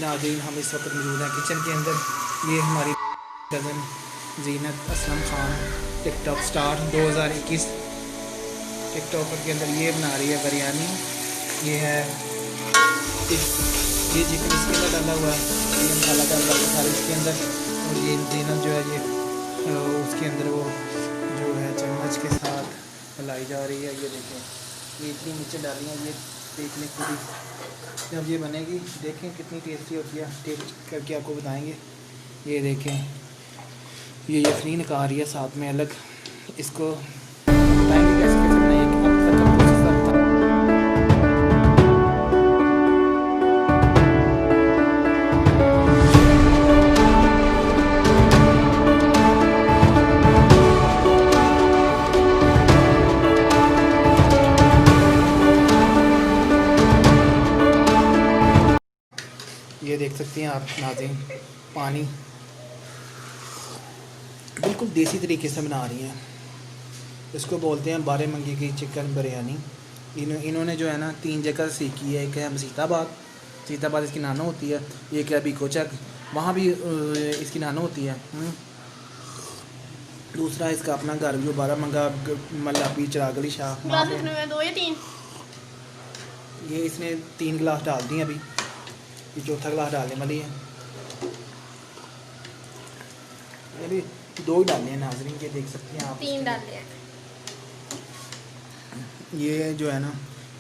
नाज़रीन, हम इस वक्त मौजूद हैं किचन के अंदर। ये हमारी cousin Zeenat Aslam Khan TikTok star 2021 TikToker के अंदर ये बना रही है बिरयानी। ये है ये चिकन इसके अंदर डाला हुआ है, ये मसाला डाल रहा है सारे इसके अंदर। और ये ज़ीनत जो है ये उसके अंदर वो जो है चम्मच के साथ मिलाई जा रही है। ये देखें, ये इतनी नीचे डाली है, ये देखने खुद ही जब ये बनेगी देखें कितनी टेस्टी होती है, टेस्ट करके आपको बताएंगे। ये देखें, ये यखनी निकाल रही है साथ में अलग, इसको बताएंगे कैसे कैसे बनाएंगे। ये देख सकते हैं आप नाज़रीन, पानी बिल्कुल देसी तरीके से बना रही हैं। इसको बोलते हैं बारहमंगी की चिकन बिरयानी। इन्होंने जो है ना 3 जगह सीखी है। एक है सीताबाद इसकी नानो होती है, एक है बीकोचक, वहाँ भी इसकी नानो होती है। दूसरा इसका अपना घर भी बारामंगा मल्लापी चिरागली शाह। 2 या 3 ये इसने 3 गिलास डाल दिए, अभी ये चौथा गिलास डालने वाली है। अभी 2 ही डालने हैं नाज़रीन, के देख सकते हैं आप। 3 डाले हैं। ये जो है ना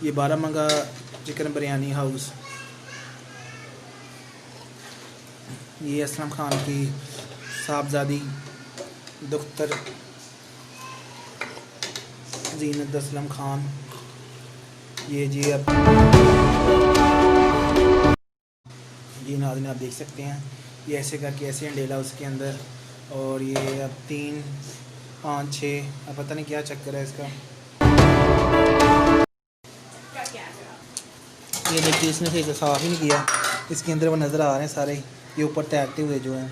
ये बारामंगा चिकन बिरयानी हाउस, ये असलम ख़ान की साहबजादी दख्तर ज़ीनत असलम ख़ान। ये जी अब ये नाज़रीन आप देख सकते हैं, ये ऐसे करके ऐसे अंडेला उसके अंदर। और ये अब 3 5 6 अब पता नहीं क्या चक्कर है इसका। ये देखिए, इसने सही से साफ़ ही नहीं किया, इसके अंदर वो नज़र आ रहे हैं सारे, ये ऊपर तैरते हुए जो हैं।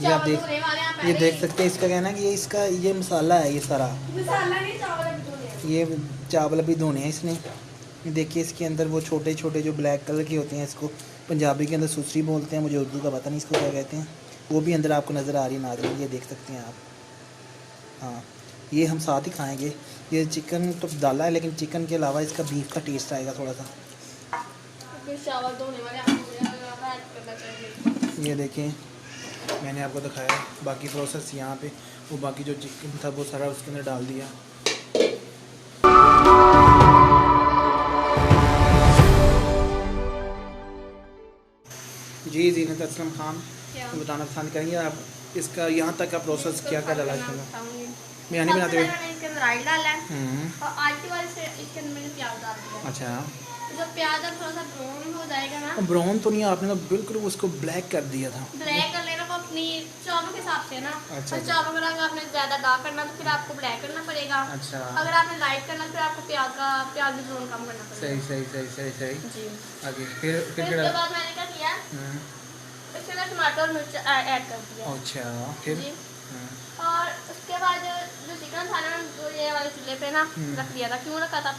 ये आप ये देख सकते हैं, इसका कहना है कि इसका ये मसाला है, ये सारा ये चावल भी धोने हैं इसने। देखिए इसके अंदर वो छोटे छोटे जो ब्लैक कलर के होते हैं, इसको पंजाबी के अंदर सुसरी बोलते हैं, मुझे उर्दू का पता नहीं इसको क्या कहते हैं, वो भी अंदर आपको नज़र आ रही है नाज़रीन। ये देख सकते हैं आप। हाँ, ये हम साथ ही खाएंगे। ये चिकन तो डाला है, लेकिन चिकन के अलावा इसका बीफ का टेस्ट आएगा थोड़ा सा। ये देखें, मैंने आपको दिखाया बाकी प्रोसेस यहाँ पे, वो बाकी जो चिकन था वो सारा उसके अंदर डाल दिया। जी ज़ीनत असलम ख़ान, बताना पसंद करेंगे आप इसका यहाँ तक का प्रोसेस क्या क्या डाला इसके अंदर? बिरयानी बनाते हुए इसके अंदर ऑयल डाला है और आटे वाले से इसके अंदर मैंने प्याज डाल दिया। अच्छा, जब प्याज अब थोड़ा सा ब्राउन हो जाएगा ना, ब्राउन तो नहीं, आपने तो बिल्कुल उसको ब्लैक कर दिया था। ब्लैक कर लेना वो अपनी चावल के हिसाब से ना। अच्छा, और चावल का रंग आपने ज़्यादा डार्क करना तो फिर आपको ब्लैक करना पड़ेगा। अच्छा, और अगर आपने लाइट करना फिर आपको प्याज भी ब्राउन कम करना पड़ेगा। सही सही सही सही सही जी। आगे फिर उसके बाद मैंने क्या किया, इसके अंदर टमाटर और मिर्च ऐड कर दिया। अच्छा, फिर जी। और उसके बाद जो चिकन था ना, जो ये वाले चूल्हे पे ना रख दिया था। क्यों रखा था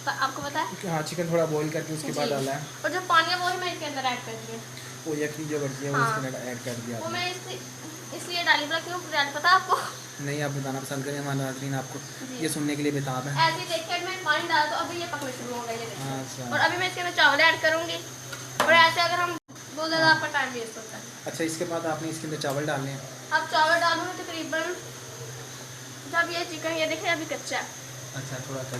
आपको पता है? हाँ, चिकन थोड़ा बॉईल करके उसके बाद डाला है, और जो पानी है वो ही मैं इसके अंदर ऐड कर दिया। वो यखनी जो बढ़ती है वो इसके अंदर ऐड कर दिया। वो मैं इसलिए डाली पड़ा, क्यों डाली पता आपको? नहीं, आप बताना पसंद करें, हमारे नाज़रीन आपको ये सुनने के लिए बेताब है। ऐसे ही देखिए, मैं पानी डाला तो अभी ये पकने शुरू हो गई है। अच्छा, और अभी मैं इसके अंदर चावल ऐड करूँगी। और ऐसे अगर हम बहुत ज़्यादा आपका टाइम वेस्ट होता है। अच्छा, इसके बाद आपने इसके अंदर चावल डालने हैं। अब चावल डालूँगी तकरीबन, जब ये चिकन ये देखिए अभी कच्चा है। अच्छा, थोड़ा सा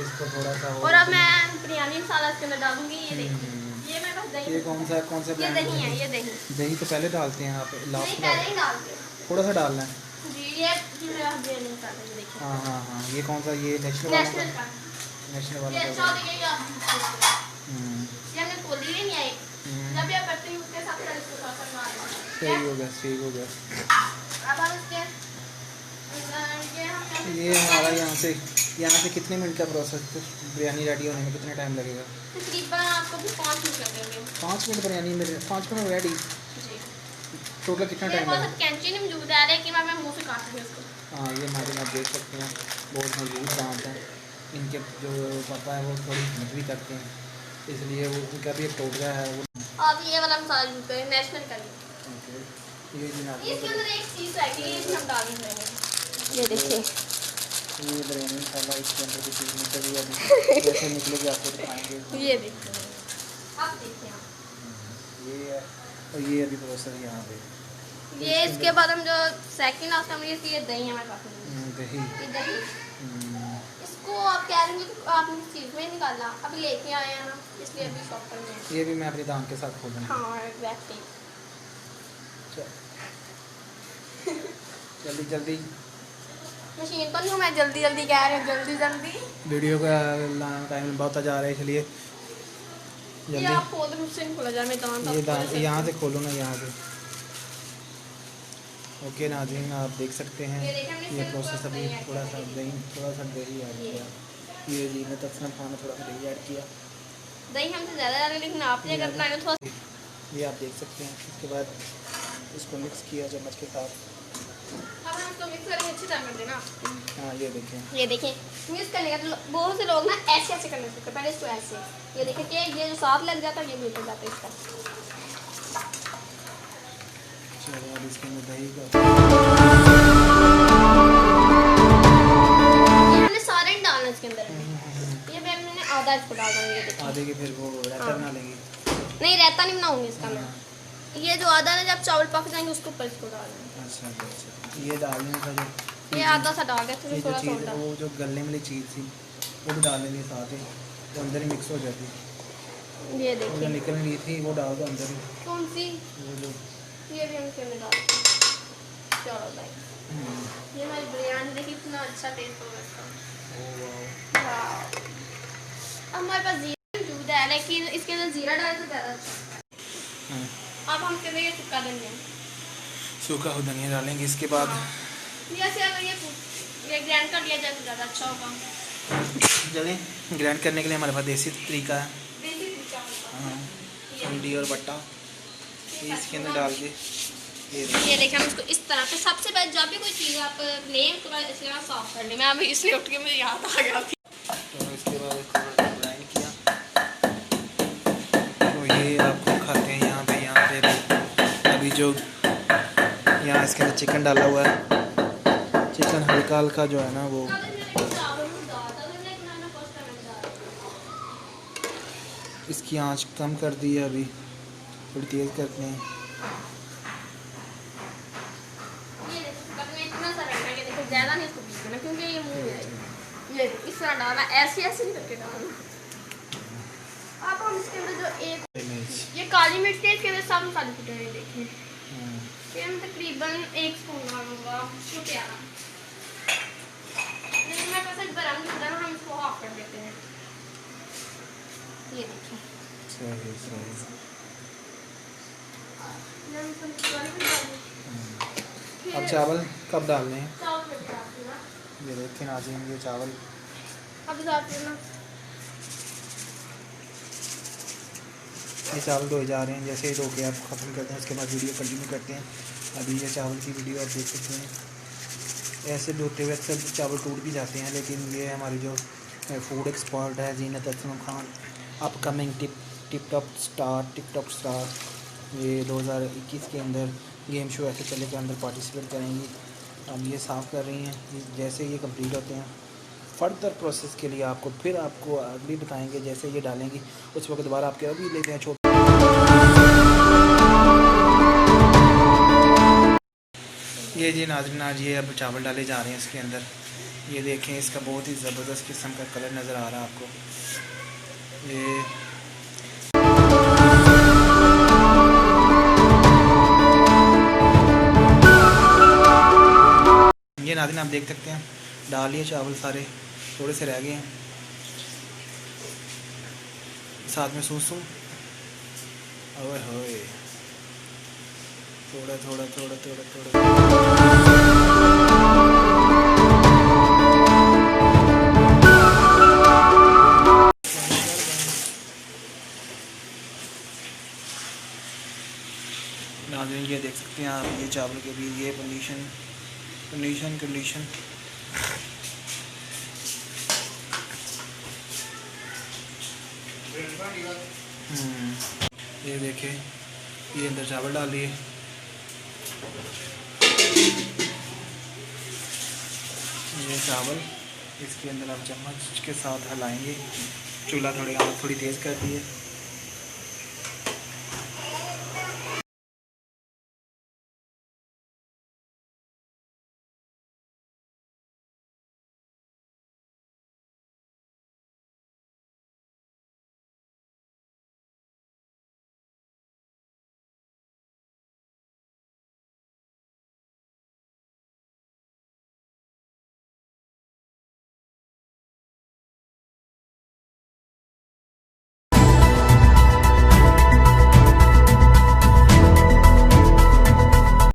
इसको थोड़ा सा और अब मैं बिरयानी मसाला इसके अंदर डालूंगी। ये देखिए, ये मैं बस दही, ये कौन सा ये दही है, ये दही तो पहले डालते हैं आप, लास्ट में पहले ही डाल दे थोड़ा सा डालना है। जी। ये मेरा बिरयानी मसाला, ये देखिए। हाँ हाँ हाँ, ये कौन सा, ये नेशनल वाला नेशनल का, नेशनल ये वाला अच्छा दिखेगा। ये हमें कोली नहीं आई, जब ये करते हैं उसके साथ इसको थोड़ा सा मारना है। सही हो गया, सही हो गया। अब हम इसके ये हमारा यहाँ से कितने मिनट का प्रोसेस, बिरयानी रेडी होने में कितने टाइम लगेगा? तकरीबन आपको भी 5 मिनट लगेंगे। 5 मिनट बिरयानी में 5 मिनट रेडी? जी। टोटल कितना टाइम लगेगा? लगेगा? कैंची नहीं मौजूद है, लेकिन मैं मुंह से काट दूँगी इसको। हाँ, ये नाज़रीन आप देख सकते हैं, बहुत मजबूत दांत हैं इनके, जो पापा है वो थोड़ी मेहनत भी करते हैं, इसलिए वो उनका भी एक टोटका है, वो अब ये वाला मसाला यूज करें, नेशनल का यूज। ओके, ये जी नाज़रीन इसके अंदर एक चीज है कि ये हम डाल देंगे। ये देखिए ये बिरयानी मसाला इसके अंदर की चीज़ निकल गई, कैसे निकलेगी आपको दिखाएंगे। ये देखिए, अब देखिए आप। ये है और ये अभी प्रोसेस यहाँ पे ये इसके बाद हम जो सेकंड नाश्ता में ये दही हमारे पास है। दही। ये दही इसको आप कह रहे हैं कि आपने इस चीज़ में निकाला, अभी लेके आए हैं ना, इसलिए अभी शॉप पर गए। ये भी मैं अपनी दाम के साथ खोलूँगा। हाँ एग्जैक्टली। जल्दी जल्दी मशीन पर नहीं हूँ मैं, जल्दी जल्दी कह रही हूँ, जल्दी जल्दी। वीडियो का टाइम बहुत जा रहा है, इसलिए ये जल्दी। आप खोल दो, मुझसे नहीं खोला जाए, मैं दान ये दाम यहाँ से खोलो ना, यहाँ से। ओके नाज़रीन, आप देख सकते हैं ये देखें, हमने ये सिर्फ प्रोसेस अभी दही ऐड थोड़ा सा दही ऐड ये। किया। ये जी मैं तफसना खान ने थोड़ा सा दही ऐड किया। दही हमसे ज़्यादा डालें, लेकिन आपने अगर बनाए तो थोड़ा। ये आप देख सकते हैं। इसके बाद इसको मिक्स किया चम्मच के साथ। अब हम इसको मिक्स करेंगे, अच्छी तरह कर देना। हाँ ये देखें, ये देखें, मिक्स करने का तो बहुत से लोग ना ऐसे ऐसे करने लगते हैं, पहले इसको ऐसे। ये देखें कि ये जो साथ लग जाता है ये भी उतर जाता है इसका। चलो अब इसके अंदर दही का ये हमने सारे नहीं डालना इसके अंदर। ये भी मैंने आधा इसको डाल दूँगी। ये देखिए, आधे के फिर वो रायता हाँ। बना लेंगे। नहीं रहता नहीं बनाऊंगी इसका मैं। ये जो आधा ना जब चावल पक जाएंगे उसके ऊपर इसको डालना। अच्छा अच्छा, ये डालने का जो ये आधा सा डाल के ये थोड़ी जो थोड़ा सा चीज़ और डाल। वो जो गलने वाली चीज़ थी वो भी डाल लेंगे साथ ही, तो अंदर ही मिक्स हो जाती। ये वो जो देखिए निकल रही थी वो डाल दो अंदर ही। कौन सी, वो जो ये भी हम इसके अंदर डाल। चलो भाई, ये हमारी बिरयानी देखिए कितना अच्छा टेस्ट होगा इसका। ओ वाह। वाह। अब हमारे पास जीरा मौजूद है, लेकिन इसके अंदर जीरा डाले तो ज़्यादा अच्छा। हाँ, अब हम इसके अंदर ये सूखा धनिया। सूखा धनिया डालेंगे। इसके बाद हाँ। जैसे अगर ये ग्राइंड कर लिया जाए तो ज़्यादा अच्छा होगा। जलें ग्राइंड करने के लिए हमारे पास देसी तरीका है। देसी तरीका होगा। हाँ, हल्दी और बट्टा ये इसके अंदर डाल के ये देखें, हम इसको इस तरह पे सबसे पहले जब भी कोई चीज़ आप लें उसके बाद इसलिए साफ कर लें। मैं अभी इसलिए उठ के मुझे याद आ गया। तो इसके बाद इसको ग्राइंड किया, तो ये आपको खाते हैं यहाँ पे भी। अभी जो यहाँ इसके अंदर चिकन डाला हुआ है, चिकन हल्का हल्का जो है ना वो इसकी आंच कम कर दी है, अभी थोड़ी तेज़ करते हैं। ज़्यादा नहीं इसको पीसना क्योंकि ये मुंह में आएगी। ये इस तरह डालना, ऐसे ऐसे नहीं करके डालना। अब हम इसके अंदर जो एक ये काली मिर्च है, इसके अंदर सब मसाले कुटे हुए देखिए। ये मैं तकरीबन 1 स्पून डालूंगा, तो प्यारा। लेकिन मैं पसंद गरम दूध है ना, हम इसको हाफ कर देते हैं। ये देखिए, सही सही। अब चावल कब डालने हैं? ये देखिए नाज़रीन, ये चावल अब जाते हैं ना, ये चावल धोए जा रहे हैं। जैसे ही धो के आप ख़त्म करते हैं उसके बाद वीडियो कंटिन्यू करते हैं। अभी ये चावल की वीडियो आप देख सकते हैं। ऐसे धोते हुए अक्सर चावल टूट भी जाते हैं, लेकिन ये हमारी जो फूड एक्सपर्ट है Zeenat Aslam Khan, upcoming TikTok star, ये 2021 के अंदर गेम शो ऐसे चले के अंदर पार्टिसिपेट करेंगी। अब ये साफ़ कर रही हैं। जैसे ये कंप्लीट होते हैं फर्दर प्रोसेस के लिए फिर आपको अगली बताएंगे। जैसे ये डालेंगी उस वक्त दोबारा आपके अभी लेते हैं छोटे। ये जी नाज़रीन, आज ये अब चावल डाले जा रहे हैं इसके अंदर। ये देखें, इसका बहुत ही ज़बरदस्त किस्म का कलर नज़र आ रहा है आपको। ये नाज़रीन आप देख सकते हैं, डाल लिए चावल सारे, थोड़े से रह गए हैं। साथ में सूसू ओए होए, थोड़ा थोड़ा थोड़ा थोड़ा थोड़ा नाज़रीन ये देख सकते हैं आप, ये चावल के भी ये कंडीशन ये देखें, ये अंदर चावल डाल दिए। ये चावल इसके अंदर आप चम्मच के साथ हिलाएंगे। चूल्हा थोड़ी तेज़ कर दिए।